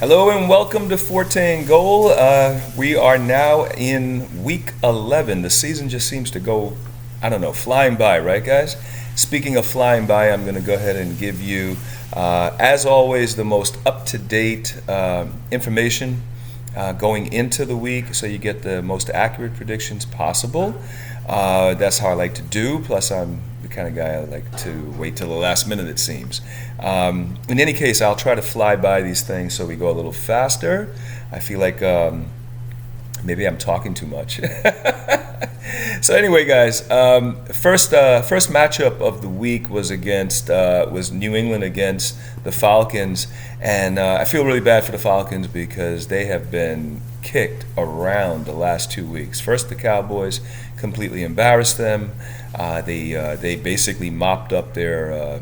Hello and welcome to Forte and Goal. We are now in week 11. The season just seems to go, I don't know, flying by, right, guys? Speaking of flying by, I'm going to go ahead and give you, as always, the most up-to-date information going into the week so you get the most accurate predictions possible. That's how I like to do. Plus, I'm the kind of guy I like to wait till the last minute, it seems. In any case, I'll try to fly by these things so we go a little faster. I feel like maybe I'm talking too much. So anyway, guys, first matchup of the week was was New England against the Falcons, and I feel really bad for the Falcons because they have been kicked around the last 2 weeks. First, the Cowboys completely embarrassed them. They basically mopped up their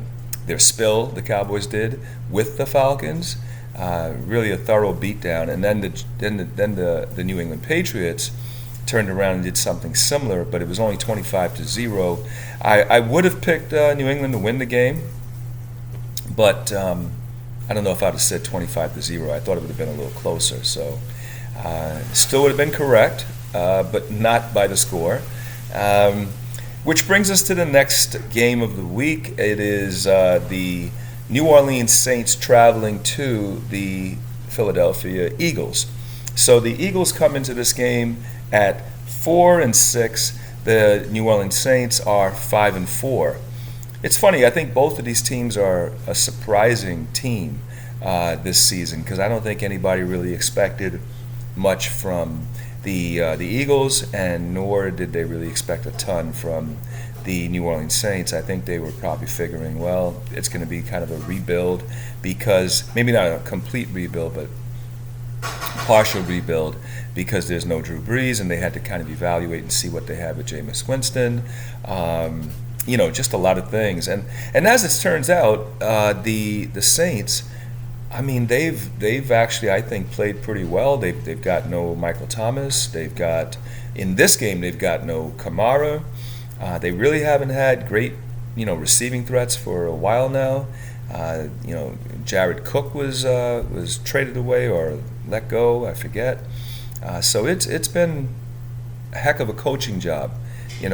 spill. The Cowboys did with the Falcons. Really a thorough beatdown, and then the New England Patriots turned around and did something similar, but it was only 25-0. I would have picked New England to win the game, but I don't know if I'd have said 25-0. I thought it would have been a little closer. So still would have been correct, but not by the score. Which brings us to the next game of the week. It is the New Orleans Saints traveling to the Philadelphia Eagles. So the Eagles come into this game at 4-6. The New Orleans Saints are 5-4. It's funny. I think both of these teams are a surprising team this season because I don't think anybody really expected much from the Eagles, and nor did they really expect a ton from the New Orleans Saints. I think they were probably figuring, well, it's going to be kind of a rebuild because maybe not a complete rebuild, but partial rebuild because there's no Drew Brees, and they had to kind of evaluate and see what they had with Jameis Winston. Just a lot of things. And as it turns out, the Saints, I mean, they've actually, I think, played pretty well. They've got no Michael Thomas. In this game, they've got no Kamara. They really haven't had great, receiving threats for a while now. Jared Cook was traded away or let go, I forget. So it's been a heck of a coaching job,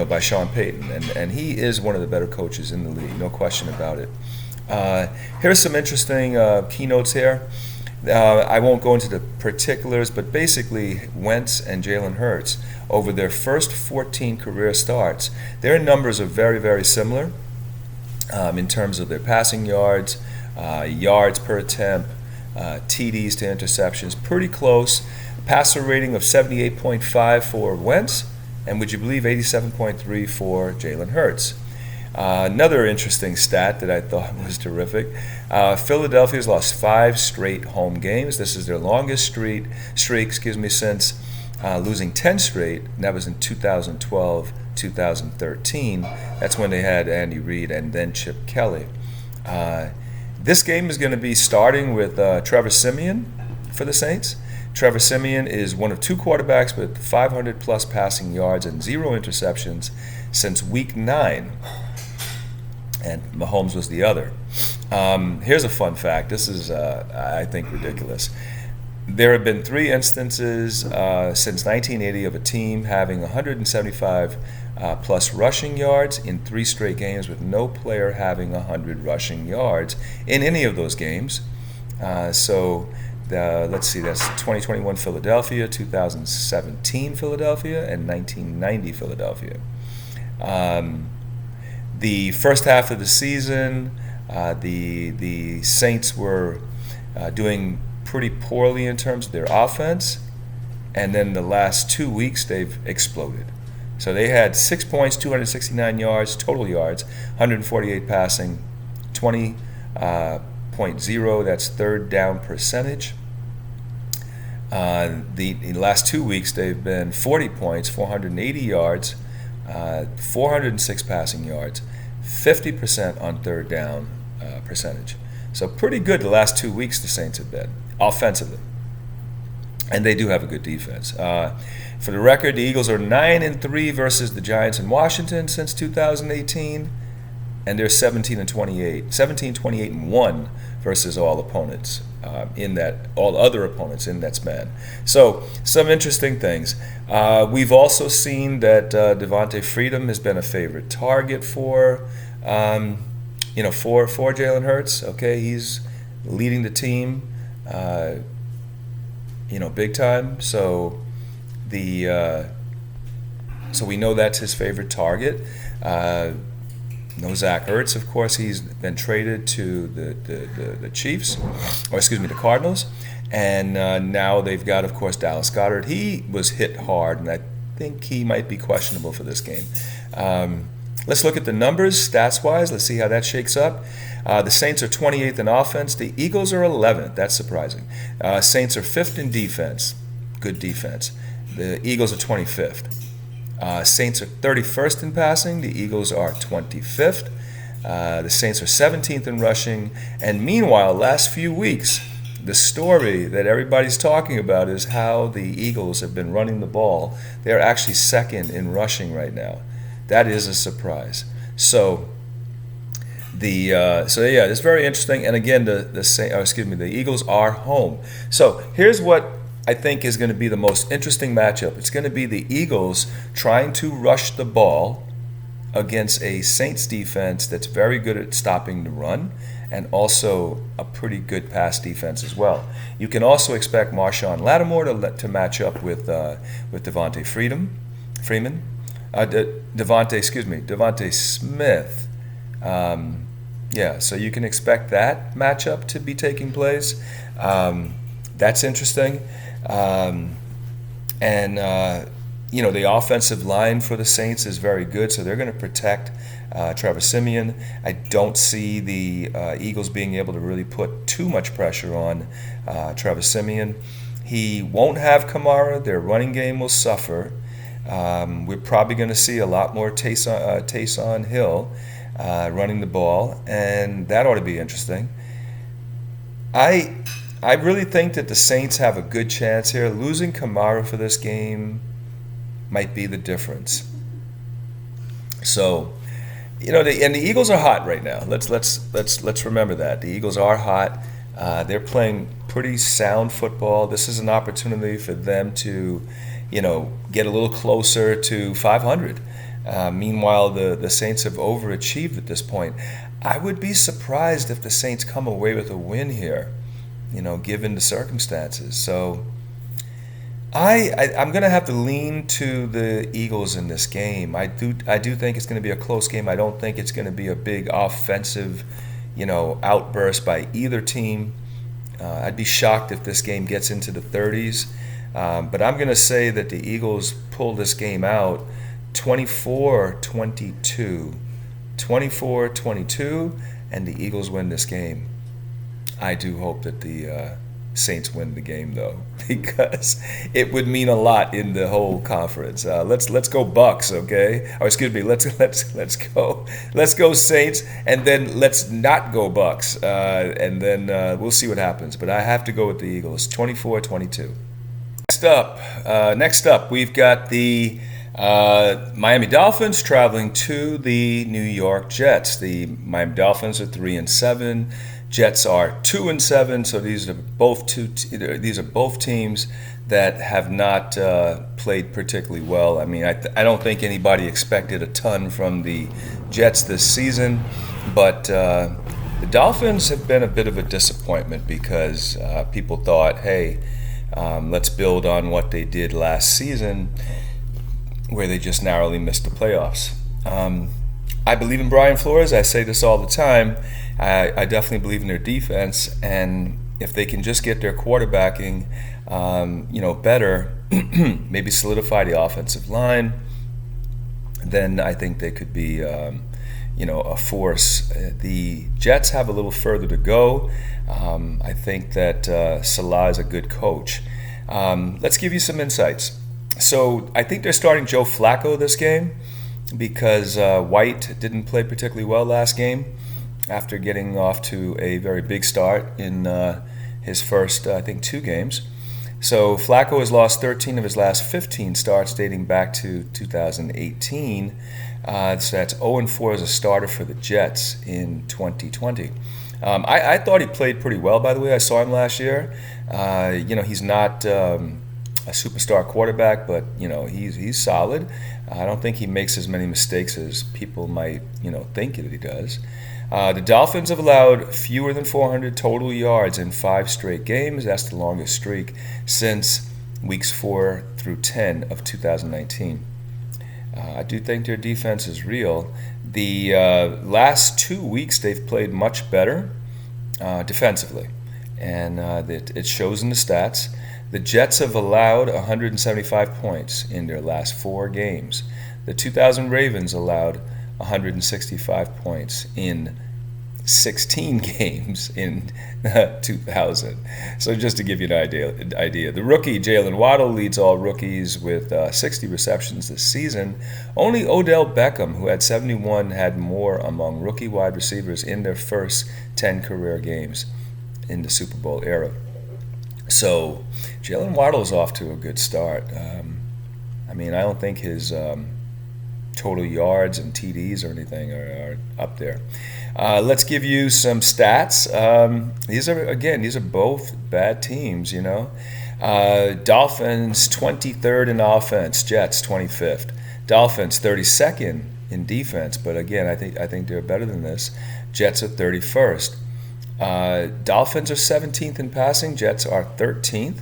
by Sean Payton, and he is one of the better coaches in the league, no question about it. Here's some interesting keynotes here. I won't go into the particulars, but basically Wentz and Jalen Hurts, over their first 14 career starts, their numbers are very, very similar in terms of their passing yards, yards per attempt, TDs to interceptions, pretty close. Passer rating of 78.5 for Wentz, and would you believe 87.3 for Jalen Hurts. Another interesting stat that I thought was terrific. Philadelphia's lost 5 straight home games. This is their longest streak, since losing 10 straight, and that was in 2012, 2013. That's when they had Andy Reid and then Chip Kelly. This game is going to be starting with Trevor Siemian for the Saints. Trevor Siemian is one of 2 quarterbacks with 500-plus passing yards and 0 interceptions since Week 9. And Mahomes was the other. Here's a fun fact. This is, I think, ridiculous. There have been 3 instances since 1980 of a team having 175 plus rushing yards in 3 straight games with no player having 100 rushing yards in any of those games. Let's see, that's 2021 Philadelphia, 2017 Philadelphia, and 1990 Philadelphia. The first half of the season, the Saints were doing pretty poorly in terms of their offense, and then the last 2 weeks they've exploded. So they had 6 points, 269 yards, total yards, 148 passing, 20.0, that's third down percentage. The last 2 weeks they've been 40 points, 480 yards, 406 passing yards, 50% on third down percentage. So pretty good the last 2 weeks the Saints have been, offensively. And they do have a good defense. For the record, the Eagles are 9-3 versus the Giants in Washington since 2018. and they're 17 and 28, 17, 28 and 1 versus all opponents in that, all other opponents in that span. So some interesting things. We've also seen that Devontae Freedom has been a favorite target for for Jalen Hurts. Okay, he's leading the team, big time. So so we know that's his favorite target. No Zach Ertz, of course, he's been traded to the Chiefs, or excuse me, the Cardinals. And now they've got, of course, Dallas Goedert. He was hit hard, and I think he might be questionable for this game. Let's look at the numbers, stats-wise. Let's see how that shakes up. The Saints are 28th in offense. The Eagles are 11th. That's surprising. Saints are 5th in defense. Good defense. The Eagles are 25th. Saints are 31st in passing. The Eagles are 25th. The Saints are 17th in rushing. And meanwhile, last few weeks, the story that everybody's talking about is how the Eagles have been running the ball. They're actually second in rushing right now. That is a surprise. So it's very interesting. And again, the Eagles are home. So here's what I think is going to be the most interesting matchup. It's going to be the Eagles trying to rush the ball against a Saints defense that's very good at stopping the run, and also a pretty good pass defense as well. You can also expect Marshawn Lattimore to match up with Devontae Freeman, Devontae Smith. So you can expect that matchup to be taking place. That's interesting. The offensive line for the Saints is very good, so they're going to protect Trevor Siemian. I don't see the Eagles being able to really put too much pressure on Trevor Siemian. He won't have Kamara. Their running game will suffer. We're probably going to see a lot more Taysom Hill running the ball, and that ought to be interesting. I really think that the Saints have a good chance here. Losing Kamara for this game might be the difference. So, and the Eagles are hot right now. Let's remember that the Eagles are hot. They're playing pretty sound football. This is an opportunity for them to, get a little closer to 500. Meanwhile, the Saints have overachieved at this point. I would be surprised if the Saints come away with a win here, given the circumstances. So I'm going to have to lean to the Eagles in this game. I do think it's going to be a close game. I don't think it's going to be a big offensive, outburst by either team. I'd be shocked if this game gets into the 30s. But I'm going to say that the Eagles pull this game out 24-22. 24-22, and the Eagles win this game. I do hope that the Saints win the game, though, because it would mean a lot in the whole conference. Let's go Bucks, okay? Or excuse me, let's go Saints, and then let's not go Bucks, and then we'll see what happens. But I have to go with the Eagles, 24-22. Next up, we've got the Miami Dolphins traveling to the New York Jets. The Miami Dolphins are 3-7. Jets are 2-7. So these are both teams that have not played particularly well. I mean, I don't think anybody expected a ton from the Jets this season, but the Dolphins have been a bit of a disappointment because people thought, hey, let's build on what they did last season, where they just narrowly missed the playoffs. I believe in Brian Flores. I say this all the time. I definitely believe in their defense, and if they can just get their quarterbacking, better, maybe solidify the offensive line, then I think they could be, a force. The Jets have a little further to go. I think that Salah is a good coach. Let's give you some insights. So I think they're starting Joe Flacco this game because White didn't play particularly well last game after getting off to a very big start in his first, 2 games. So Flacco has lost 13 of his last 15 starts dating back to 2018. So that's 0-4 as a starter for the Jets in 2020. I thought he played pretty well, by the way. I saw him last year. He's not a superstar quarterback, but he's solid. I don't think he makes as many mistakes as people might think that he does. The Dolphins have allowed fewer than 400 total yards in 5 straight games. That's the longest streak since weeks 4 through 10 of 2019. I do think their defense is real. The last 2 weeks they've played much better defensively, and it shows in the stats. The Jets have allowed 175 points in their last 4 games. The 2000 Ravens allowed 165 points in 16 games in 2000. So just to give you an idea. The rookie Jalen Waddle leads all rookies with 60 receptions this season. Only Odell Beckham, who had 71, had more among rookie wide receivers in their first 10 career games in the Super Bowl era. So Jalen Waddle is off to a good start. I don't think his total yards and TDs or anything are up there. Let's give you some stats. These are both bad teams, Dolphins 23rd in offense, Jets 25th. Dolphins 32nd in defense, but again, I think they're better than this. Jets are 31st. Dolphins are 17th in passing, Jets are 13th.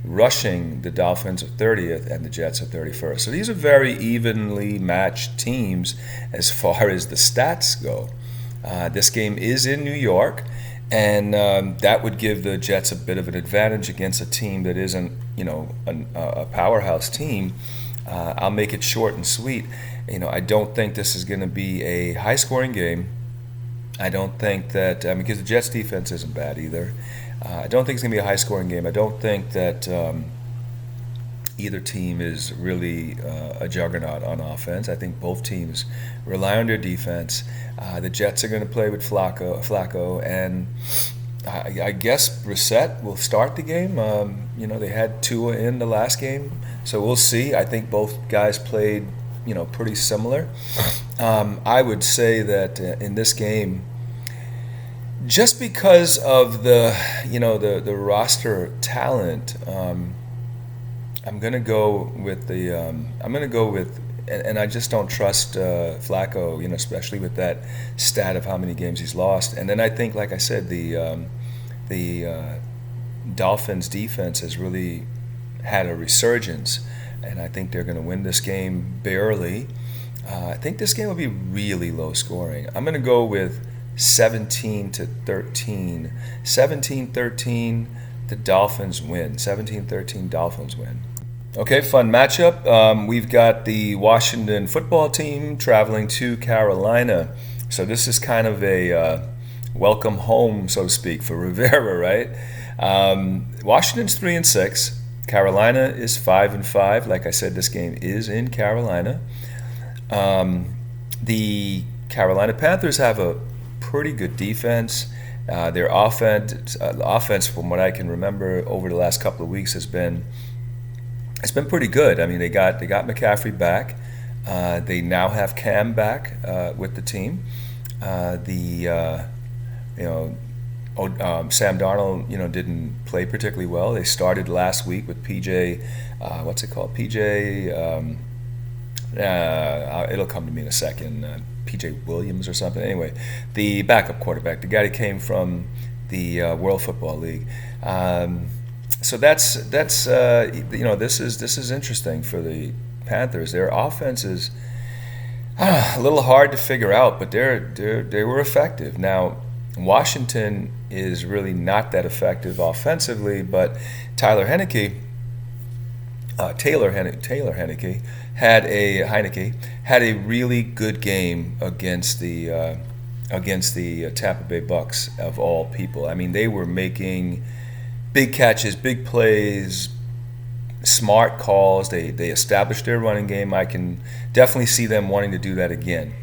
Rushing, the Dolphins are 30th and the Jets are 31st. So these are very evenly matched teams as far as the stats go. This game is in New York, and that would give the Jets a bit of an advantage against a team that isn't, a powerhouse team. I'll make it short and sweet. I don't think this is going to be a high-scoring game. I don't think that because the Jets' defense isn't bad either. I don't think it's going to be a high-scoring game. I don't think that either team is really a juggernaut on offense. I think both teams rely on their defense. The Jets are going to play with Flacco, and I guess Brissett will start the game. They had Tua in the last game, so we'll see. I think both guys played, pretty similar. I would say that in this game, just because of the roster talent, I'm gonna go with and I just don't trust Flacco, especially with that stat of how many games he's lost. And then I think, like I said, the Dolphins defense has really had a resurgence, and I think they're gonna win this game barely. I think this game will be really low scoring. I'm gonna go with 17-13. 17-13, the Dolphins win. 17-13, Dolphins win. Okay, fun matchup. We've got the Washington football team traveling to Carolina. So this is kind of a welcome home, so to speak, for Rivera, right? Washington's 3-6. Carolina is 5-5. Like I said, this game is in Carolina. The Carolina Panthers have a pretty good defense. Their offense, from what I can remember over the last couple of weeks, it's been pretty good. I mean, they got McCaffrey back. They now have Cam back with the team. Sam Darnold, didn't play particularly well. They started last week with PJ. What's it called? PJ. It'll come to me in a second. PJ Williams or something. Anyway, the backup quarterback, the guy that came from the World Football League. So that's this is interesting for the Panthers. Their offense is a little hard to figure out, but they were effective. Now, Washington is really not that effective offensively, but Taylor Heineke had a really good game against the Tampa Bay Bucks, of all people. I mean, they were making big catches, big plays, smart calls. They established their running game. I can definitely see them wanting to do that again.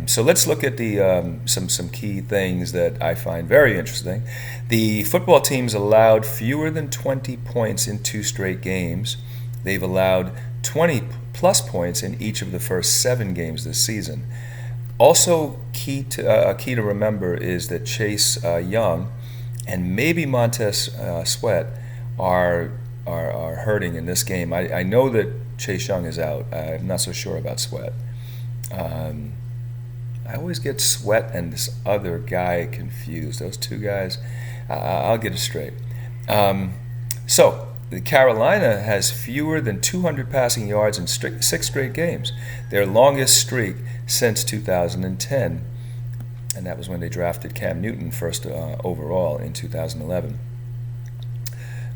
So let's look at the some key things that I find very interesting. The football teams allowed fewer than 20 points in 2 straight games. They've allowed 20 plus points in each of the first 7 games this season. Also, key to remember is that Chase Young and maybe Montez Sweat are hurting in this game. I know that Chase Young is out. I'm not so sure about Sweat. I always get Sweat and this other guy confused. Those two guys, I'll get it straight. So, Carolina has fewer than 200 passing yards in 6 straight games, their longest streak since 2010, and that was when they drafted Cam Newton first overall in 2011.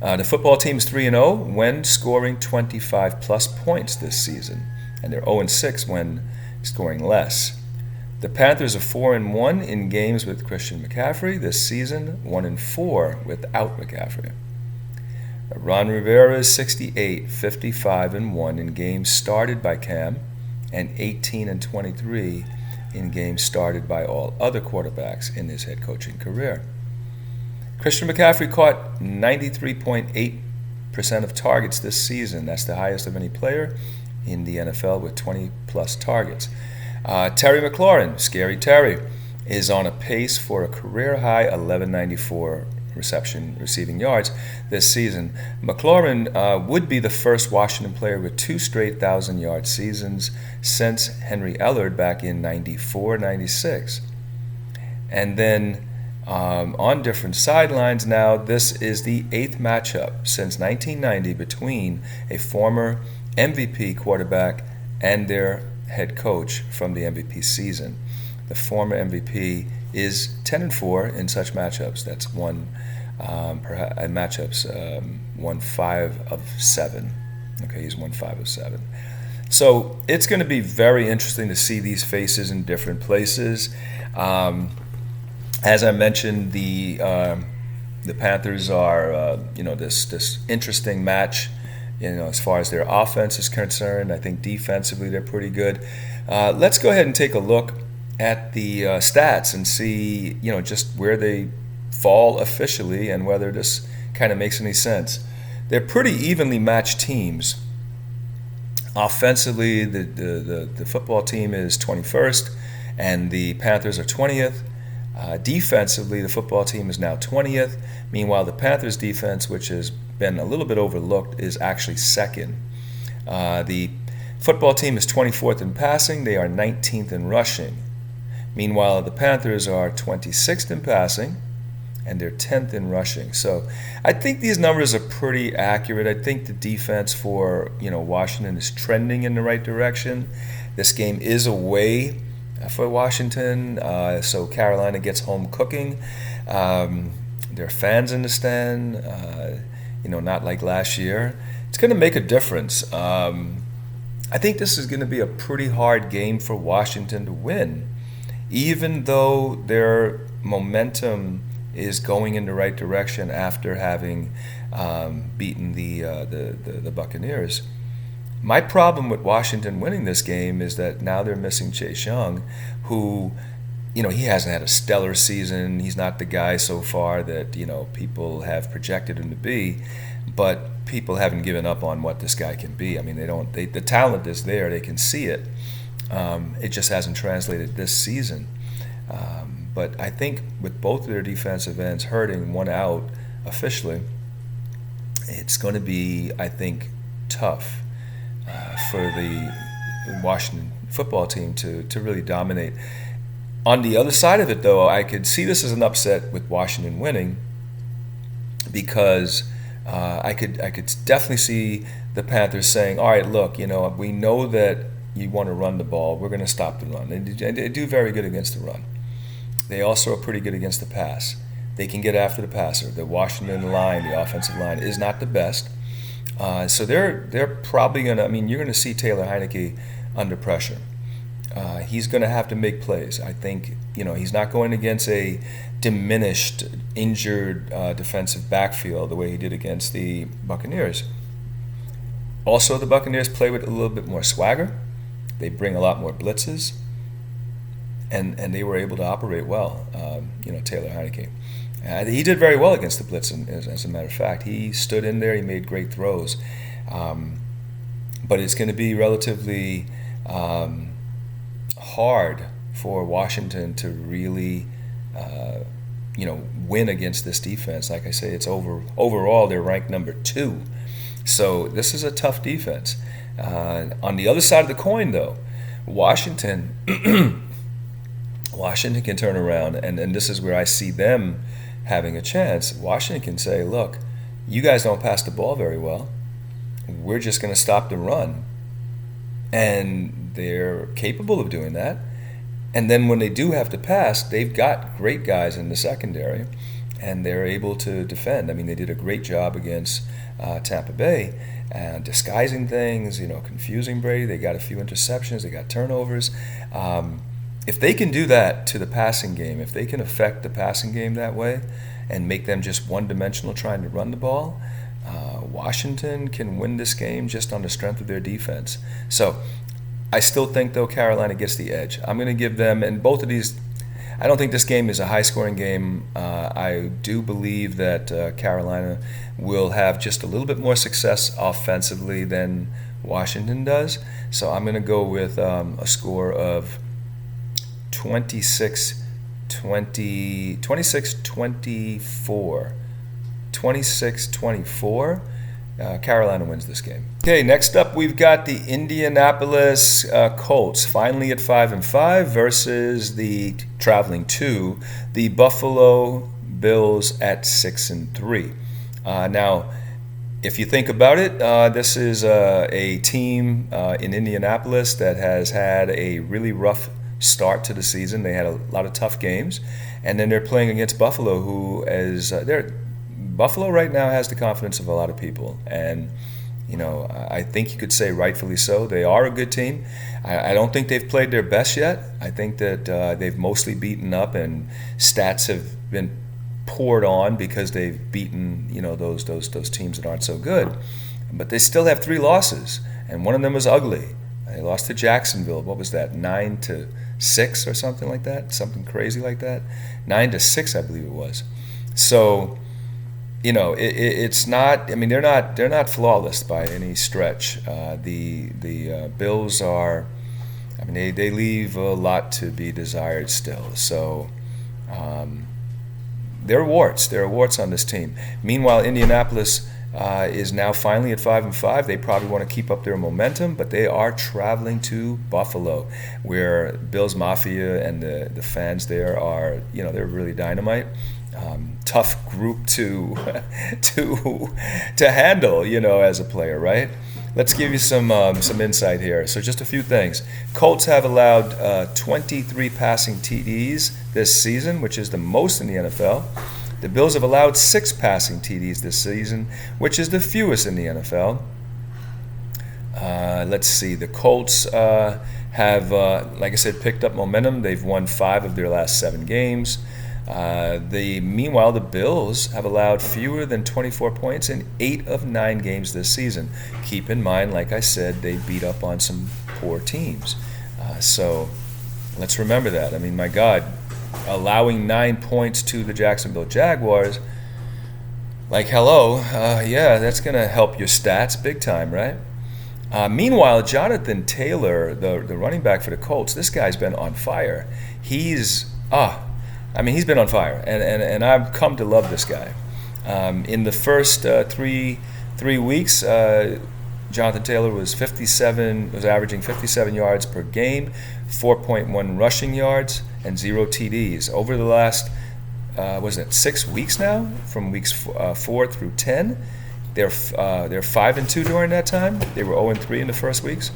The football team is 3-0 when scoring 25-plus points this season, and they're 0-6 when scoring less. The Panthers are 4-1 in games with Christian McCaffrey this season, 1-4 without McCaffrey. Ron Rivera is 68, 55-1 in games started by Cam, and 18-23 in games started by all other quarterbacks in his head coaching career. Christian McCaffrey caught 93.8% of targets this season. That's the highest of any player in the NFL with 20-plus targets. Terry McLaurin, Scary Terry, is on a pace for a career-high 1194 receiving yards this season. McLaurin would be the first Washington player with 2 straight 1,000-yard seasons since Henry Ellard back in 94-96. And then on different sidelines now, this is the 8th matchup since 1990 between a former MVP quarterback and their head coach from the MVP season. The former MVP is 10-4 in such matchups. That's won 5 of 7. Okay, he's won 5 of 7. So it's going to be very interesting to see these faces in different places. As I mentioned, the Panthers are this interesting match. As far as their offense is concerned, I think defensively they're pretty good. Let's go ahead and take a look at the stats and see, just where they fall officially and whether this kind of makes any sense. They're pretty evenly matched teams. Offensively, the football team is 21st, and the Panthers are 20th. Defensively, the football team is now 20th. Meanwhile, the Panthers' defense, which has been a little bit overlooked, is actually 2nd. The football team is 24th in passing. They are 19th in rushing. Meanwhile, the Panthers are 26th in passing, and they're 10th in rushing. So I think these numbers are pretty accurate. I think the defense for Washington is trending in the right direction. This game is away for Washington, so Carolina gets home cooking. There are fans in the stand, not like last year. It's going to make a difference. I think this is going to be a pretty hard game for Washington to win, even though their momentum is going in the right direction after having beaten the Buccaneers. My problem with Washington winning this game is that now they're missing Chase Young, who, he hasn't had a stellar season. He's not the guy so far that, people have projected him to be, but people haven't given up on what this guy can be. I mean, the talent is there. They can see it. It just hasn't translated this season. But I think with both of their defensive ends hurting, one out officially, it's going to be, I think, tough for the Washington football team to really dominate. On the other side of it, though, I could see this as an upset with Washington winning, because I could definitely see the Panthers saying, all right, look, we know that you want to run the ball. We're going to stop the run. They do very good against the run. They also are pretty good against the pass. They can get after the passer. The Washington line, the offensive line, is not the best. So they're probably going to, you're going to see Taylor Heineke under pressure. He's going to have to make plays. I think, he's not going against a diminished, injured defensive backfield the way he did against the Buccaneers. Also, the Buccaneers play with a little bit more swagger. They bring a lot more blitzes. And they were able to operate well, Taylor Heineke. He did very well against the blitz, as a matter of fact. He stood in there. He made great throws. but it's going to be relatively hard for Washington to really, win against this defense. Like I say, it's overall they're ranked number 2, so this is a tough defense. On the other side of the coin, though, Washington can turn around, and this is where I see them having a chance. Washington can say, look, you guys don't pass the ball very well. We're just going to stop the run. And they're capable of doing that. And then when they do have to pass, they've got great guys in the secondary, and they're able to defend. I mean, they did a great job against Tampa Bay, disguising things, confusing Brady. They got a few interceptions. They got turnovers. If they can do that to the passing game, if they can affect the passing game that way and make them just one-dimensional trying to run the ball, Washington can win this game just on the strength of their defense. So I still think, though, Carolina gets the edge. I'm going to give them, and both of these, I don't think this game is a high-scoring game. I do believe that Carolina will have just a little bit more success offensively than Washington does. So I'm going to go with a score of 26-24. 26-24. Carolina wins this game. Okay, next up we've got the Indianapolis Colts, finally at 5-5, versus the traveling 2, the Buffalo Bills at 6-3. Now, if you think about it, this is a team in Indianapolis that has had a really rough start to the season. They had a lot of tough games, and then they're playing against Buffalo, who is Buffalo right now has the confidence of a lot of people, and I think you could say rightfully so. They are a good team. I don't think they've played their best yet. I think that they've mostly beaten up, and stats have been poured on because they've beaten those teams that aren't so good. But they still have 3 losses, and one of them was ugly. They lost to Jacksonville. What was that? 9-6 or something like that. Something crazy like that. 9-6, I believe it was. So, it's not. I mean, they're not flawless by any stretch. The Bills are. I mean, they leave a lot to be desired still. So, there are warts. There are warts on this team. Meanwhile, Indianapolis is now finally at 5-5. They probably want to keep up their momentum, but they are traveling to Buffalo, where Bills Mafia and the fans there are. They're really dynamite. Tough group to handle, as a player, right? Let's give you some insight here. So just a few things. Colts have allowed 23 passing TDs this season, which is the most in the NFL. The Bills have allowed 6 passing TDs this season, which is the fewest in the NFL. Let's see. The Colts have, like I said, picked up momentum. They've won 5 of their last 7 games. Meanwhile, the Bills have allowed fewer than 24 points in 8 of 9 games this season. Keep in mind, like I said, they beat up on some poor teams. So let's remember that. I mean, my God, allowing 9 points to the Jacksonville Jaguars, like, hello, that's going to help your stats big time, right? Meanwhile, Jonathan Taylor, the running back for the Colts, this guy's been on fire. He's been on fire, and I've come to love this guy. In the first three weeks, Jonathan Taylor was averaging 57 yards per game, 4.1 rushing yards, and 0 TDs. Over the last, 6 weeks now, from weeks 4 through 10, they're 5-2 during that time. They were 0-3 in the first weeks.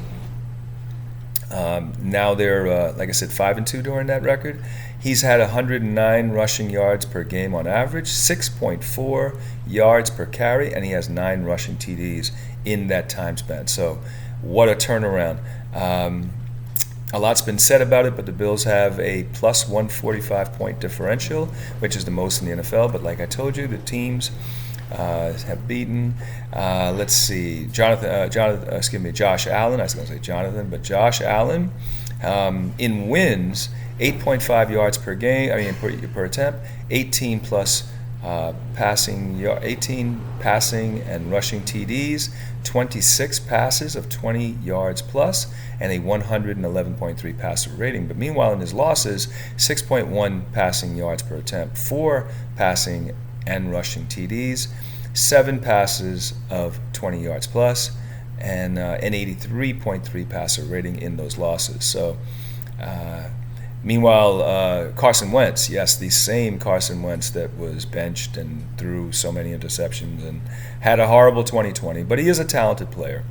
Now they're, like I said, 5-2 during that record. He's had 109 rushing yards per game on average, 6.4 yards per carry, and he has 9 rushing TDs in that time span. So what a turnaround. A lot's been said about it, but the Bills have a plus 145 point differential, which is the most in the NFL. But like I told you, the teams have beaten. Let's see, Josh Allen. I was going to say Jonathan, but Josh Allen in wins, 8.5 yards per game. Per attempt, 18 plus 18 passing and rushing TDs, 26 passes of 20 yards plus, and a 111.3 passer rating. But meanwhile, in his losses, 6.1 passing yards per attempt, 4 passing and rushing TDs, 7 passes of 20 yards plus, and an 83.3 passer rating in those losses. So, meanwhile, Carson Wentz, yes, the same Carson Wentz that was benched and threw so many interceptions and had a horrible 2020, but he is a talented player.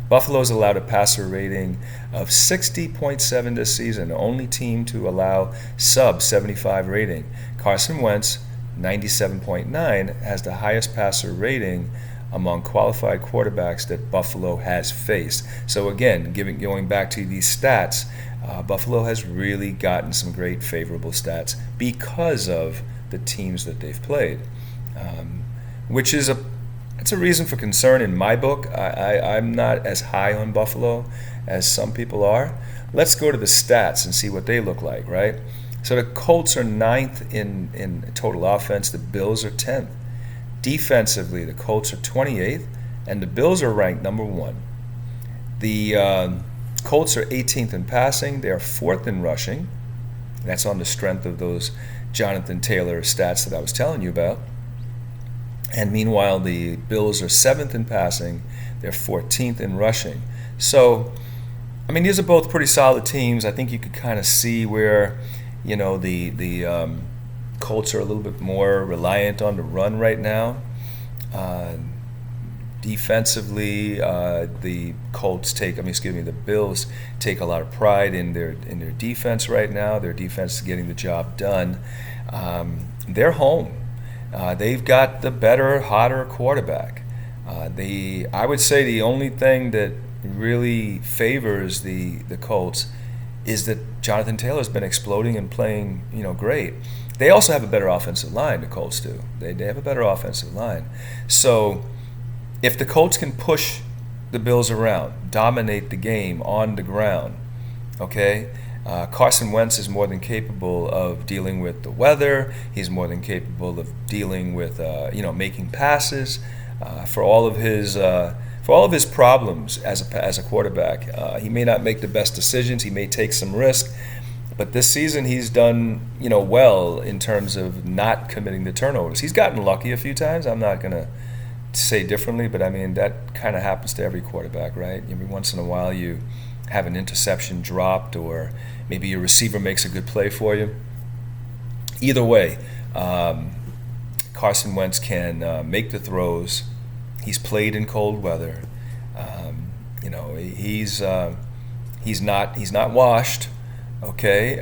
Buffalo's allowed a passer rating of 60.7 this season, the only team to allow sub 75 rating. Carson Wentz, 97.9, has the highest passer rating among qualified quarterbacks that Buffalo has faced. So again, going back to these stats, Buffalo has really gotten some great favorable stats because of the teams that they've played, which is it's a reason for concern in my book. I'm not as high on Buffalo as some people are. Let's go to the stats and see what they look like, right? So the Colts are 9th in total offense. The Bills are 10th. Defensively, the Colts are 28th, and the Bills are ranked number 1. The Colts are 18th in passing. They are 4th in rushing. That's on the strength of those Jonathan Taylor stats that I was telling you about. And meanwhile, the Bills are 7th in passing. They're 14th in rushing. So, I mean, these are both pretty solid teams. I think you could kind of see where, the Colts are a little bit more reliant on the run right now. Defensively, the Bills take a lot of pride in their defense right now. Their defense is getting the job done. They're home. They've got the better, hotter quarterback. I would say the only thing that really favors the Colts is that Jonathan Taylor's been exploding and playing, great. They also have a better offensive line, the Colts do. They have a better offensive line. So if the Colts can push the Bills around, dominate the game on the ground, okay, Carson Wentz is more than capable of dealing with the weather. He's more than capable of dealing with, making passes. For all of his problems as a quarterback, he may not make the best decisions. He may take some risk. But this season he's done, well in terms of not committing the turnovers. He's gotten lucky a few times. I'm not going to say differently, but I mean, that kind of happens to every quarterback, right? Every once in a while you have an interception dropped, or maybe your receiver makes a good play for you. Either way, Carson Wentz can make the throws. He's played in cold weather. He's not washed. Okay.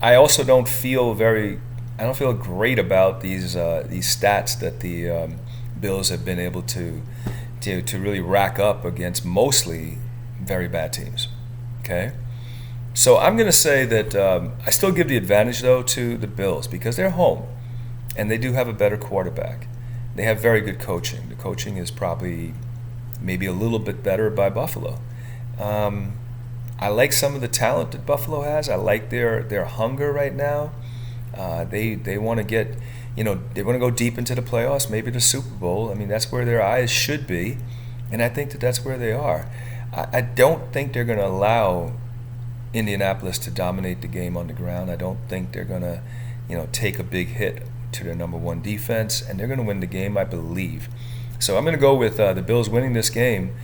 I also don't feel great about these stats that the Bills have been able to really rack up against mostly very bad teams. Okay. So I'm going to say that I still give the advantage, though, to the Bills because they're home and they do have a better quarterback. They have very good coaching. The coaching is probably maybe a little bit better by Buffalo. I like some of the talent that Buffalo has. I like their hunger right now. They want to get, they want to go deep into the playoffs, maybe the Super Bowl. I mean, that's where their eyes should be, and I think that that's where they are. I don't think they're going to allow Indianapolis to dominate the game on the ground. I don't think they're going to, take a big hit to their number 1 defense, and they're going to win the game, I believe. So I'm going to go with the Bills winning this game.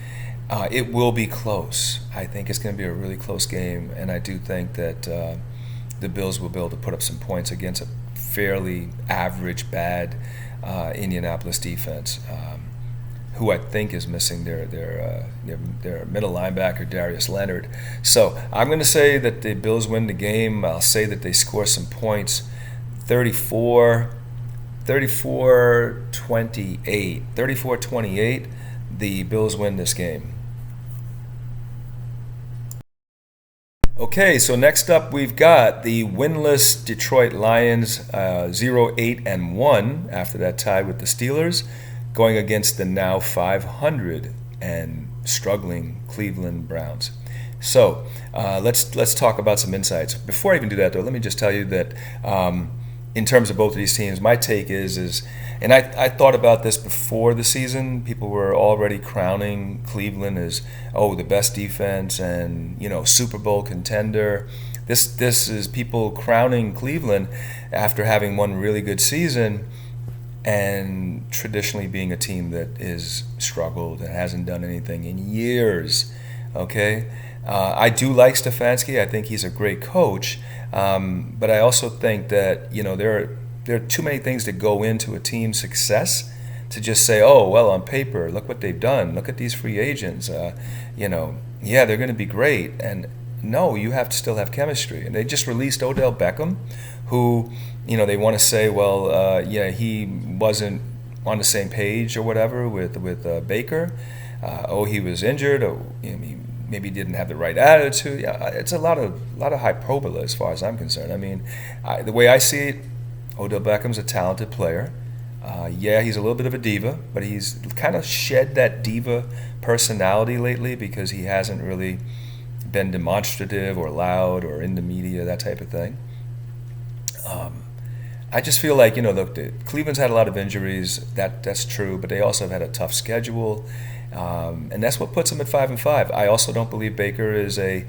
It will be close. I think it's going to be a really close game, and I do think that the Bills will be able to put up some points against a fairly average, bad Indianapolis defense, who I think is missing their middle linebacker, Darius Leonard. So I'm going to say that the Bills win the game. I'll say that they score some points, 34-28. The Bills win this game. Okay, so next up we've got the winless Detroit Lions, 0-8-1 after that tie with the Steelers, going against the now 500 and struggling Cleveland Browns. So let's talk about some insights. Before I even do that, though, let me just tell you that in terms of both of these teams, my take is, and I thought about this before the season. People were already crowning Cleveland as, oh, the best defense and, Super Bowl contender. This is people crowning Cleveland after having one really good season and traditionally being a team that is struggled and hasn't done anything in years. Okay, I do like Stefanski. I think he's a great coach, but I also think that there are too many things that go into a team's success to just say, oh, well, on paper, look what they've done. Look at these free agents. Yeah, they're going to be great. And no, you have to still have chemistry. And they just released Odell Beckham, who, they want to say, well, he wasn't on the same page or whatever with Baker. He was injured. He maybe didn't have the right attitude. Yeah, it's a lot of hyperbole as far as I'm concerned. I mean, the way I see it, Odell Beckham's a talented player. Yeah, he's a little bit of a diva, but he's kind of shed that diva personality lately because he hasn't really been demonstrative or loud or in the media, that type of thing. I just feel like, look, Cleveland's had a lot of injuries. That's true, but they also have had a tough schedule. And that's what puts them at 5-5. I also don't believe Baker is a,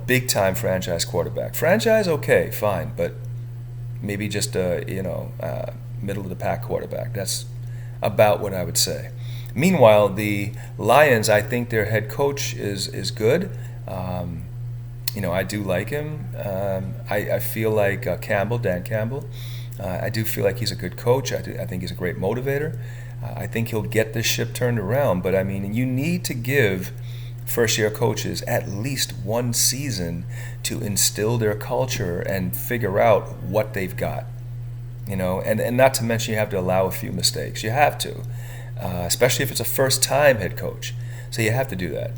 big-time franchise quarterback. Franchise, okay, fine, but maybe just a, middle-of-the-pack quarterback. That's about what I would say. Meanwhile, the Lions, I think their head coach is good. I do like him. I feel like Dan Campbell, I do feel like he's a good coach. I think he's a great motivator. I think he'll get this ship turned around. But, I mean, you need to give first-year coaches at least one season to instill their culture and figure out what they've got. And not to mention you have to allow a few mistakes. You have to, especially if it's a first-time head coach. So you have to do that.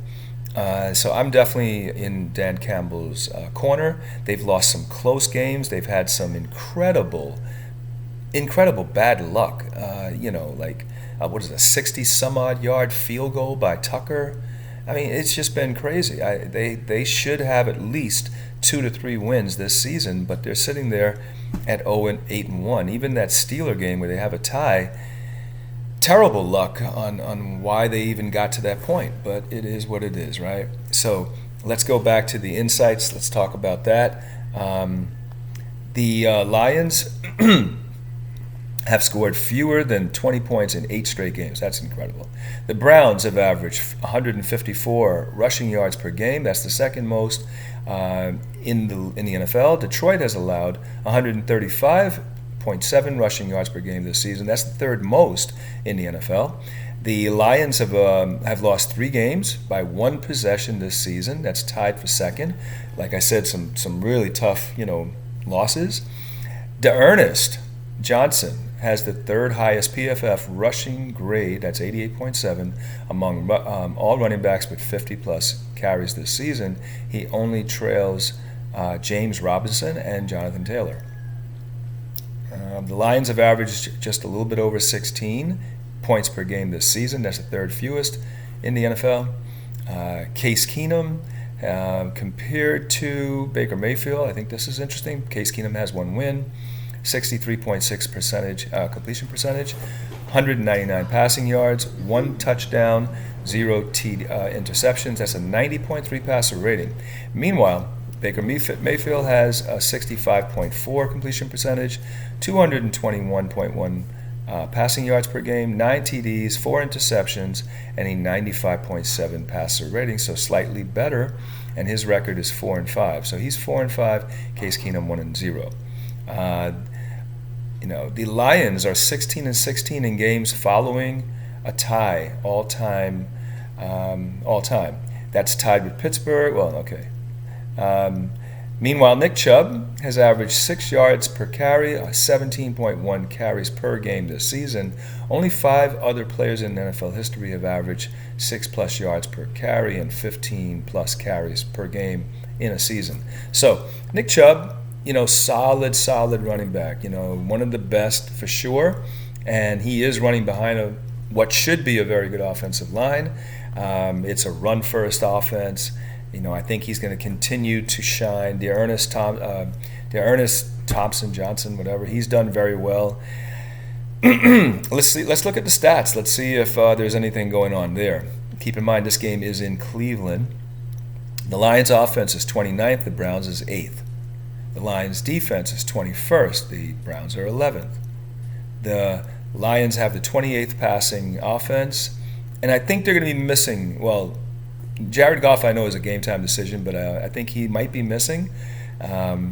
So I'm definitely in Dan Campbell's corner. They've lost some close games. They've had some incredible bad luck. What is it, a 60-some-odd yard field goal by Tucker? I mean, it's just been crazy. They should have at least 2 to 3 wins this season, but they're sitting there at 0-8-1. Even that Steeler game where they have a tie, terrible luck on why they even got to that point, but it is what it is, right? So let's go back to the insights. Let's talk about that. The Lions have scored fewer than 20 points in 8 straight games. That's incredible. The Browns have averaged 154 rushing yards per game. That's the second most in the NFL. Detroit has allowed 135.7 rushing yards per game this season. That's the third most in the NFL. The Lions have lost 3 games by 1 possession this season. That's tied for second. Like I said, some really tough losses. D'Ernest Johnson has the third highest PFF rushing grade, that's 88.7, among all running backs with 50-plus carries this season. He only trails James Robinson and Jonathan Taylor. The Lions have averaged just a little bit over 16 points per game this season. That's the third fewest in the NFL. Case Keenum, compared to Baker Mayfield, I think this is interesting. Case Keenum has 1 win. 63.6% completion percentage, 199 passing yards, 1 touchdown, 0 interceptions. That's a 90.3 passer rating. Meanwhile, Baker Mayfield has a 65.4 completion percentage, 221.1 passing yards per game, 9 TDs, 4 interceptions, and a 95.7 passer rating, so slightly better. And his record is 4-5. So he's 4-5. Case Keenum 1-0. The Lions are 16-16 in games following a tie all time. That's tied with Pittsburgh. Well, okay. Meanwhile, Nick Chubb has averaged 6 yards per carry, 17.1 carries per game this season. Only 5 other players in NFL history have averaged 6+ yards per carry and 15+ carries per game in a season. So Nick Chubb, solid running back, one of the best for sure. And he is running behind what should be a very good offensive line. It's a run-first offense. I think he's going to continue to shine. D'Ernest Ernest Thompson Johnson, whatever, he's done very well. Let's see. Let's look at the stats. Let's see if there's anything going on there. Keep in mind this game is in Cleveland. The Lions' offense is 29th. The Browns is 8th. The Lions' defense is 21st. The Browns are 11th. The Lions have the 28th passing offense, and I think they're going to be missing. Well, Jared Goff I know is a game time decision, but I think he might be missing. They're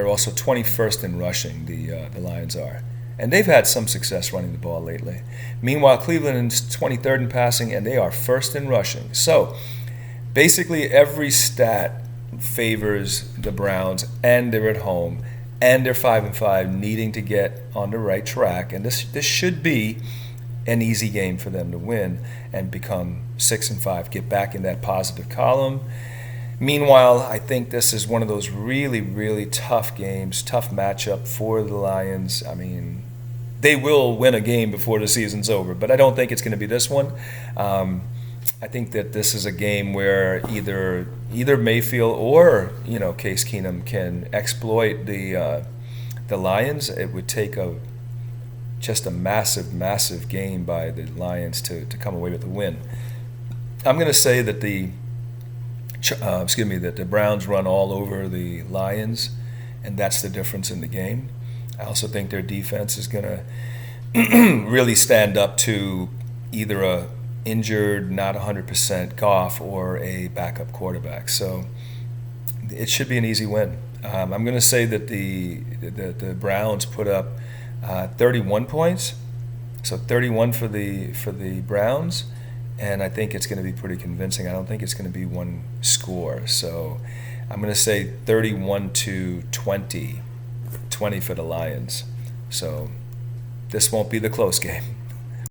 also 21st in rushing. The Lions are, and they've had some success running the ball lately. Meanwhile, Cleveland is 23rd in passing, and they are first in rushing. So basically, every stat favors the Browns, and they're at home, and they're 5-5, needing to get on the right track. And this should be an easy game for them to win and become 6-5, get back in that positive column. Meanwhile, I think this is one of those really, really tough games, tough matchup for the Lions. I mean, they will win a game before the season's over, but I don't think it's going to be this one. I think that this is a game where either Mayfield or Case Keenum can exploit the Lions. It would take just a massive game by the Lions to come away with the win. I'm going to say that the Browns run all over the Lions, and that's the difference in the game. I also think their defense is going to really stand up to either a injured, not 100% Goff or a backup quarterback. So it should be an easy win. I'm going to say that the Browns put up 31 points, so 31 for the Browns, and I think it's going to be pretty convincing. I don't think it's going to be one score. So I'm going to say 31-20, 20 for the Lions. So this won't be the close game.